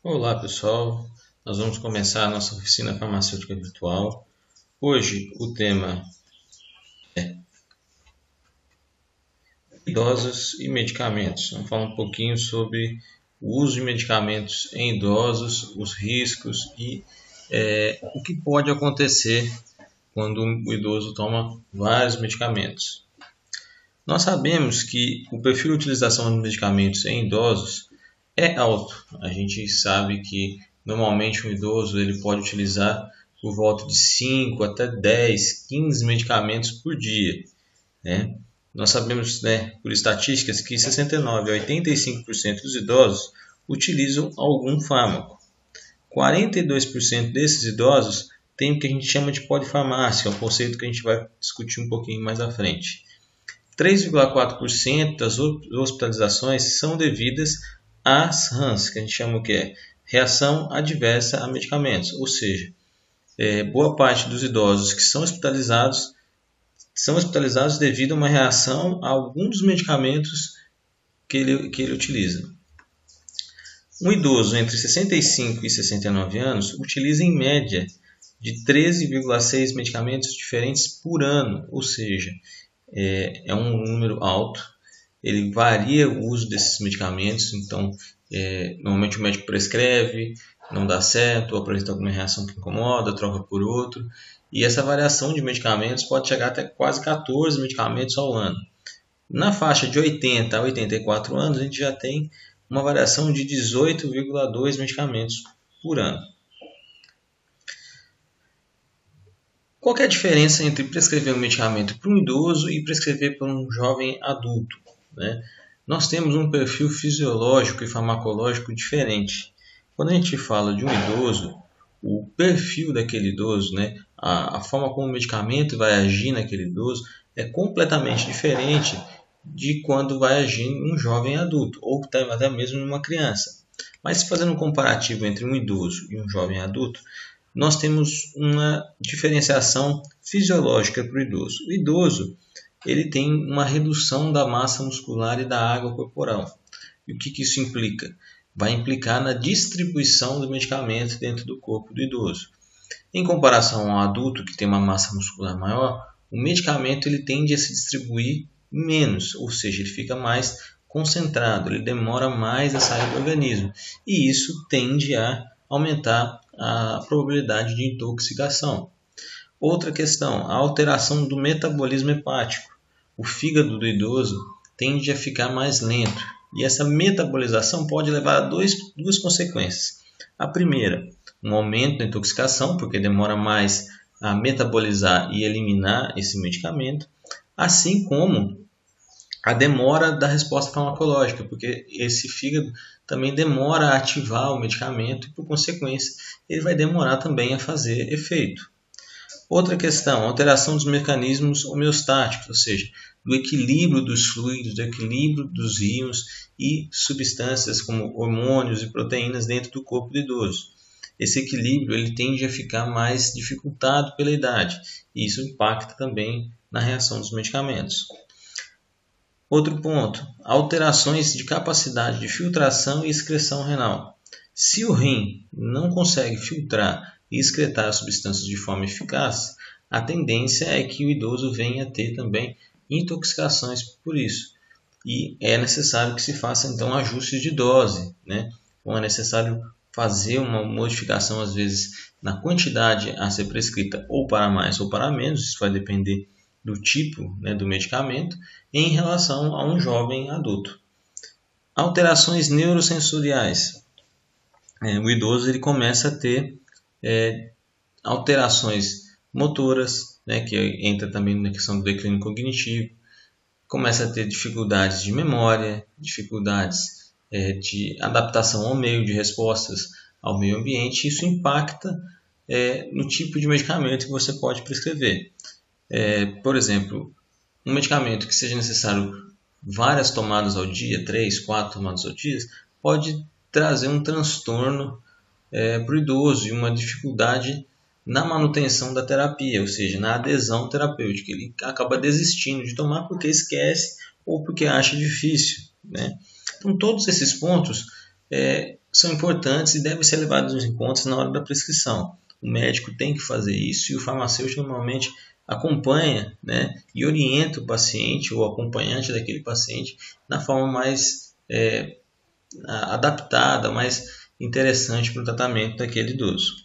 Olá pessoal, nós vamos começar a nossa oficina farmacêutica virtual. Hoje o tema é idosos e medicamentos. Vamos falar um pouquinho sobre o uso de medicamentos em idosos, os riscos e o que pode acontecer quando o idoso toma vários medicamentos. Nós sabemos que o perfil de utilização de medicamentos em idosos é alto. A gente sabe que normalmente um idoso ele pode utilizar por volta de 5 até 10, 15 medicamentos por dia, né? Nós sabemos, né, por estatísticas que 69 a 85% dos idosos utilizam algum fármaco. 42% desses idosos têm o que a gente chama de polifarmácia, um conceito que a gente vai discutir um pouquinho mais à frente. 3,4% das hospitalizações são devidas às RANs, que a gente chama o que é reação adversa a medicamentos, ou seja, boa parte dos idosos que são hospitalizados devido a uma reação a algum dos medicamentos que ele utiliza. Um idoso entre 65 e 69 anos utiliza em média de 13,6 medicamentos diferentes por ano, ou seja, é um número alto. Ele varia o uso desses medicamentos, então normalmente o médico prescreve, não dá certo, ou apresenta alguma reação que incomoda, troca por outro. E essa variação de medicamentos pode chegar até quase 14 medicamentos ao ano. Na faixa de 80 a 84 anos, a gente já tem uma variação de 18,2 medicamentos por ano. Qual é a diferença entre prescrever um medicamento para um idoso e prescrever para um jovem adulto, né? Nós temos um perfil fisiológico e farmacológico diferente. Quando a gente fala de um idoso, o perfil daquele idoso, né, a forma como o medicamento vai agir naquele idoso é completamente diferente de quando vai agir em um jovem adulto ou até mesmo em uma criança. Mas fazendo um comparativo entre um idoso e um jovem adulto, nós temos uma diferenciação fisiológica para o idoso. O idoso ele tem uma redução da massa muscular e da água corporal. E o que isso implica? Vai implicar na distribuição do medicamento dentro do corpo do idoso. Em comparação ao adulto que tem uma massa muscular maior, o medicamento ele tende a se distribuir menos, ou seja, ele fica mais concentrado, ele demora mais a sair do organismo. E isso tende a aumentar a probabilidade de intoxicação. Outra questão, a alteração do metabolismo hepático. O fígado do idoso tende a ficar mais lento e essa metabolização pode levar a duas consequências. A primeira, um aumento da intoxicação, porque demora mais a metabolizar e eliminar esse medicamento, assim como a demora da resposta farmacológica, porque esse fígado também demora a ativar o medicamento e, por consequência, ele vai demorar também a fazer efeito. Outra questão, alteração dos mecanismos homeostáticos, ou seja, do equilíbrio dos fluidos, do equilíbrio dos íons e substâncias como hormônios e proteínas dentro do corpo do idoso. Esse equilíbrio ele tende a ficar mais dificultado pela idade e isso impacta também na reação dos medicamentos. Outro ponto, alterações de capacidade de filtração e excreção renal. Se o rim não consegue filtrar e excretar as substâncias de forma eficaz, a tendência é que o idoso venha a ter também intoxicações por isso. E é necessário que se faça então ajustes de dose, né? Então é necessário fazer uma modificação às vezes na quantidade a ser prescrita ou para mais ou para menos, isso vai depender do tipo, né, do medicamento em relação a um jovem adulto. Alterações neurosensoriais. O idoso ele começa a ter alterações motoras, né, que entra também na questão do declínio cognitivo, começa a ter dificuldades de memória, dificuldades de adaptação ao meio, de respostas ao meio ambiente. Isso impacta no tipo de medicamento que você pode prescrever. Por exemplo, um medicamento que seja necessário várias tomadas ao dia, 3, 4 tomadas ao dia, pode trazer um transtorno para o idoso e uma dificuldade na manutenção da terapia, ou seja, na adesão terapêutica. Ele acaba desistindo de tomar porque esquece ou porque acha difícil, né? Então, todos esses pontos são importantes e devem ser levados em conta na hora da prescrição. O médico tem que fazer isso e o farmacêutico normalmente acompanha, né, e orienta o paciente ou o acompanhante daquele paciente na forma mais adaptada, mais interessante para o tratamento daquele idoso.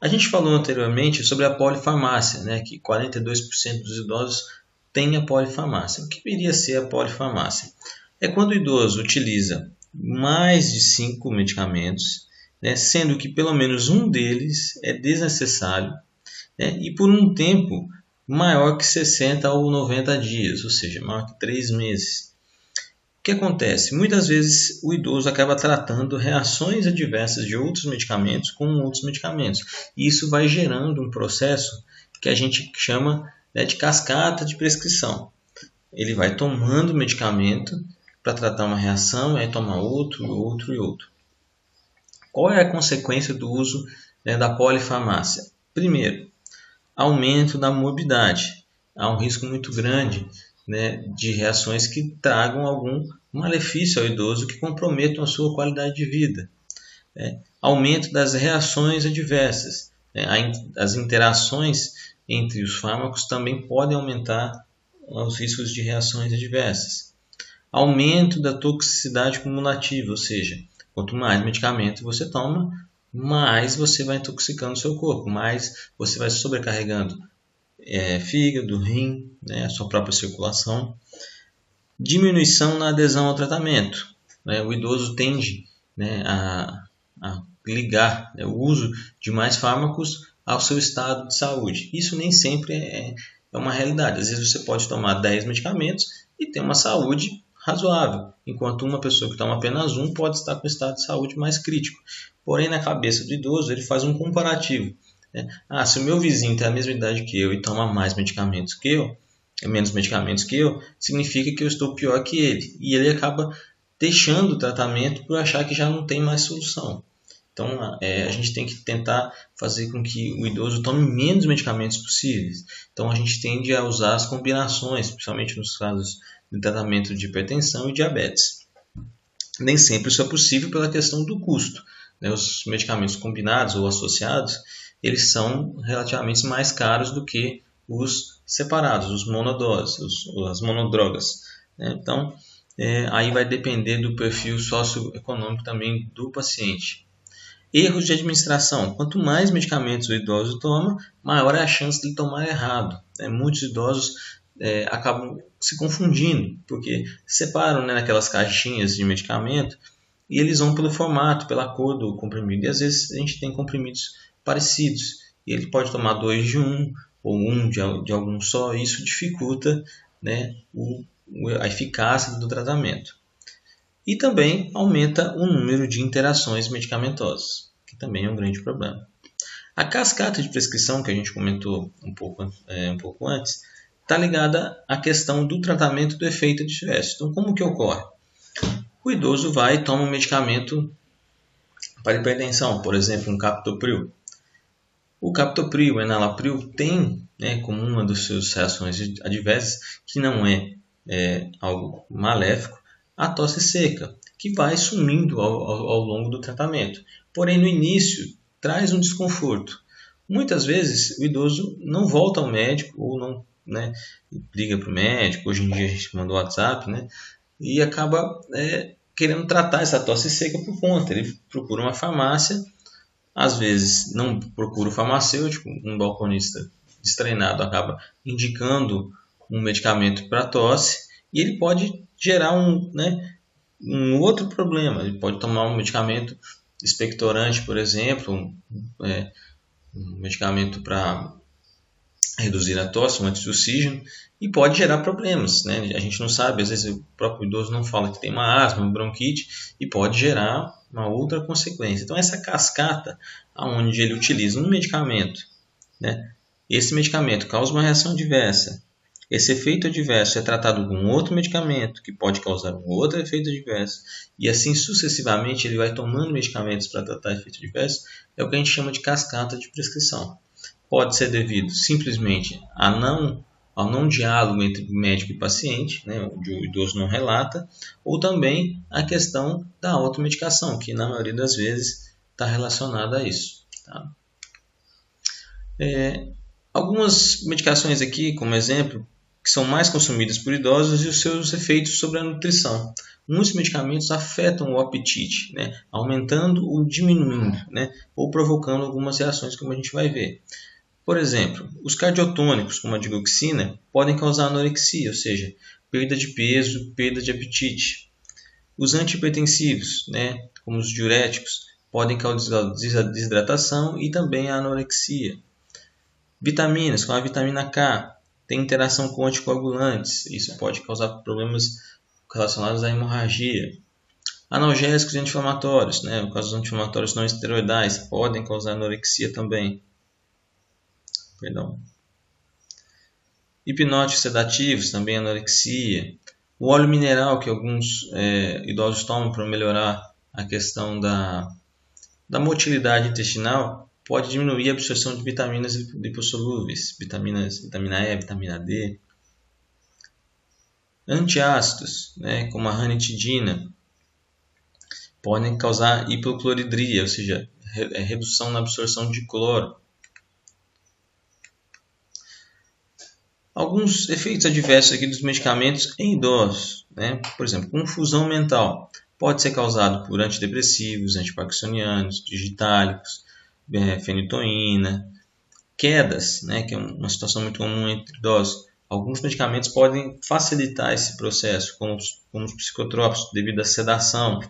A gente falou anteriormente sobre a polifarmácia, né, que 42% dos idosos têm a polifarmácia. O que viria a ser a polifarmácia? É quando o idoso utiliza mais de 5 medicamentos, né, sendo que pelo menos um deles é desnecessário, né, e por um tempo maior que 60 ou 90 dias, ou seja, maior que 3 meses. O que acontece? Muitas vezes o idoso acaba tratando reações adversas de outros medicamentos com outros medicamentos. E isso vai gerando um processo que a gente chama, né, de cascata de prescrição. Ele vai tomando medicamento para tratar uma reação, aí toma outro, outro e outro. Qual é a consequência do uso, né, da polifarmácia? Primeiro, aumento da morbidade. Há um risco muito grande, né, de reações que tragam algum malefício ao idoso que comprometam a sua qualidade de vida. Aumento das reações adversas. As interações entre os fármacos também podem aumentar os riscos de reações adversas. Aumento da toxicidade cumulativa, ou seja, quanto mais medicamento você toma, mais você vai intoxicando o seu corpo, mais você vai sobrecarregando fígado, rim, né, a sua própria circulação. Diminuição na adesão ao tratamento. Né, o idoso tende, né, a ligar, né, o uso de mais fármacos ao seu estado de saúde. Isso nem sempre é uma realidade. Às vezes você pode tomar 10 medicamentos e ter uma saúde razoável, enquanto uma pessoa que toma apenas um pode estar com um estado de saúde mais crítico. Porém, na cabeça do idoso, ele faz um comparativo. Se o meu vizinho tem a mesma idade que eu e toma mais medicamentos que eu, menos medicamentos que eu, significa que eu estou pior que ele. E ele acaba deixando o tratamento por achar que já não tem mais solução. Então, a gente tem que tentar fazer com que o idoso tome menos medicamentos possíveis. Então, a gente tende a usar as combinações, principalmente nos casos de tratamento de hipertensão e diabetes. Nem sempre isso é possível pela questão do custo. Né? Os medicamentos combinados ou associados, eles são relativamente mais caros do que os separados, os monodoses, as monodrogas. Né? Então, aí vai depender do perfil socioeconômico também do paciente. Erros de administração. Quanto mais medicamentos o idoso toma, maior é a chance de ele tomar errado. Muitos idosos acabam se confundindo, porque separam, né, naquelas caixinhas de medicamento e eles vão pelo formato, pela cor do comprimido. E às vezes a gente tem comprimidos parecidos. E ele pode tomar 2 de um ou um de algum só. E isso dificulta, né, a eficácia do tratamento. E também aumenta o número de interações medicamentosas, que também é um grande problema. A cascata de prescrição, que a gente comentou um pouco antes, está ligada à questão do tratamento do efeito adverso. Então, como que ocorre? O idoso vai e toma um medicamento para hipertensão, por exemplo, um captopril. O captopril, o enalapril, tem, né, como uma das suas reações adversas, que não é algo maléfico, a tosse seca, que vai sumindo ao longo do tratamento. Porém, no início, traz um desconforto. Muitas vezes, o idoso não volta ao médico ou não, né, liga para o médico. Hoje em dia a gente manda o WhatsApp, né, e acaba querendo tratar essa tosse seca por conta. Ele procura uma farmácia, às vezes não procura o farmacêutico, um balconista destreinado acaba indicando um medicamento para tosse e ele pode gerar um outro problema. Ele pode tomar um medicamento expectorante, por exemplo, um medicamento para reduzir a tosse, um antitussígeno, e pode gerar problemas. Né? A gente não sabe, às vezes o próprio idoso não fala que tem uma asma, uma bronquite, e pode gerar uma outra consequência. Então, essa cascata, onde ele utiliza um medicamento, né? Esse medicamento causa uma reação adversa, esse efeito adverso é tratado com outro medicamento que pode causar um outro efeito adverso e assim sucessivamente ele vai tomando medicamentos para tratar efeito adverso, é o que a gente chama de cascata de prescrição. Pode ser devido simplesmente ao não diálogo entre médico e paciente, né, onde o idoso não relata, ou também a questão da automedicação, que na maioria das vezes está relacionada a isso. Tá? Algumas medicações aqui, como exemplo, que são mais consumidas por idosos e os seus efeitos sobre a nutrição. Muitos medicamentos afetam o apetite, né, aumentando ou diminuindo, né, ou provocando algumas reações, como a gente vai ver. Por exemplo, os cardiotônicos, como a digoxina, podem causar anorexia, ou seja, perda de peso, perda de apetite. Os antihipertensivos, né, como os diuréticos, podem causar desidratação e também a anorexia. Vitaminas, como a vitamina K, tem interação com anticoagulantes. Isso pode causar problemas relacionados à hemorragia. Analgésicos e anti-inflamatórios, né, no caso dos anti-inflamatórios não esteroidais, podem causar anorexia também. Hipnóticos sedativos, também anorexia. O óleo mineral que alguns idosos tomam para melhorar a questão da motilidade intestinal pode diminuir a absorção de vitaminas lipossolúveis, vitamina E, vitamina D. Antiácidos, né, como a ranitidina, podem causar hipocloridria, ou seja, redução na absorção de cloro. Alguns efeitos adversos aqui dos medicamentos em idosos, né? Por exemplo, confusão mental pode ser causado por antidepressivos, antiparkinsonianos, digitálicos, fenitoína, quedas, né? Que é uma situação muito comum entre idosos. Alguns medicamentos podem facilitar esse processo, como os psicotrópicos, devido à sedação.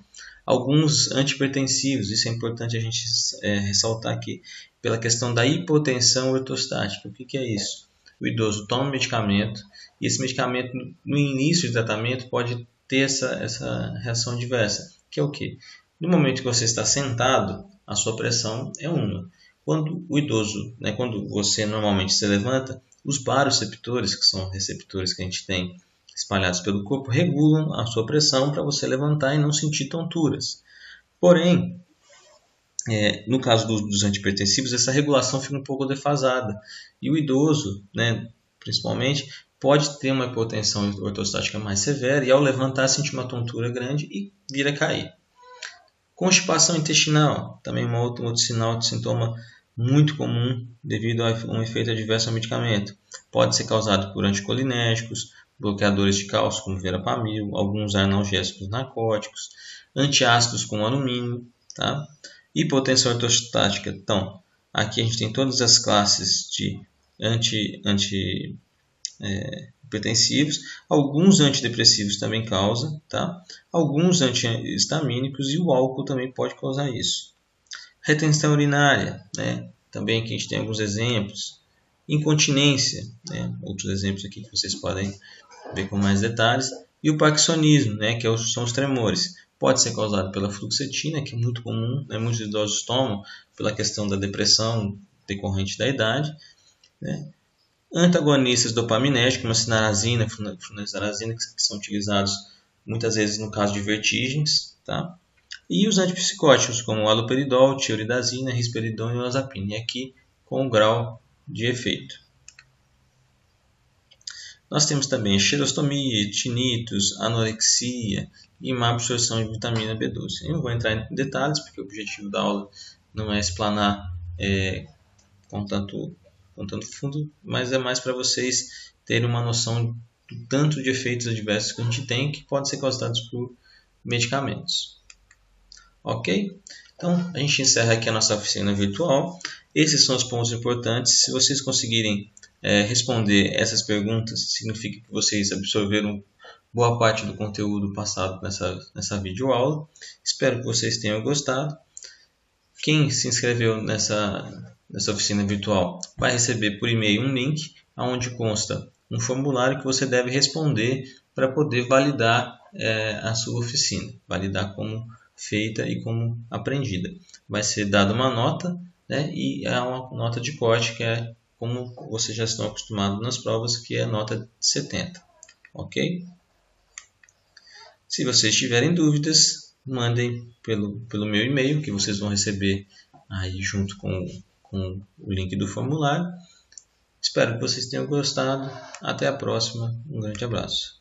Alguns antihipertensivos, isso é importante a gente ressaltar aqui, pela questão da hipotensão ortostática. O que é isso? O idoso toma um medicamento e esse medicamento, no início do tratamento, pode ter essa reação adversa, que é o quê? No momento que você está sentado, a sua pressão é uma. Quando o idoso, né, quando você normalmente se levanta, os baroreceptores, que são receptores que a gente tem espalhados pelo corpo, regulam a sua pressão para você levantar e não sentir tonturas. Porém, no caso dos antihipertensivos, essa regulação fica um pouco defasada. E o idoso, né, principalmente, pode ter uma hipotensão ortostática mais severa e ao levantar sentir uma tontura grande e vir a cair. Constipação intestinal, também um outro sinal de sintoma muito comum devido a um efeito adverso ao medicamento. Pode ser causado por anticolinérgicos, bloqueadores de cálcio como verapamil, alguns analgésicos narcóticos, antiácidos como alumínio, tá? Hipotensão ortostática. Então, aqui a gente tem todas as classes de hipertensivos, alguns antidepressivos também causam, tá? Alguns antihistamínicos e o álcool também pode causar isso. Retenção urinária, né? Também aqui a gente tem alguns exemplos. Incontinência, né? Outros exemplos aqui que vocês podem ver com mais detalhes. E o parkinsonismo, né? Que são os tremores. Pode ser causado pela fluoxetina, que é muito comum, né? Muitos idosos tomam pela questão da depressão decorrente da idade, né? Antagonistas dopaminérgicos, como a cinnarazina, flunitrazina, que são utilizados muitas vezes no caso de vertigens, tá? E os antipsicóticos, como o haloperidol, tioridazina, risperidona e olanzapina, e aqui com o grau de efeito. Nós temos também xerostomia, tinitos, anorexia e má absorção de vitamina B12. Eu não vou entrar em detalhes, porque o objetivo da aula não é explanar com tanto fundo, mas é mais para vocês terem uma noção do tanto de efeitos adversos que a gente tem que podem ser causados por medicamentos. Ok? Então, a gente encerra aqui a nossa oficina virtual. Esses são os pontos importantes. Se vocês conseguirem responder essas perguntas, significa que vocês absorveram boa parte do conteúdo passado nessa videoaula. Espero que vocês tenham gostado. Quem se inscreveu nessa oficina virtual vai receber por e-mail um link onde consta um formulário que você deve responder para poder validar a sua oficina, validar como feita e como aprendida. Vai ser dada uma nota, né, e é uma nota de corte que é como vocês já estão acostumados nas provas, que é a nota de 70. Ok? Se vocês tiverem dúvidas, mandem pelo meu e-mail, que vocês vão receber aí junto com o link do formulário. Espero que vocês tenham gostado. Até a próxima. Um grande abraço.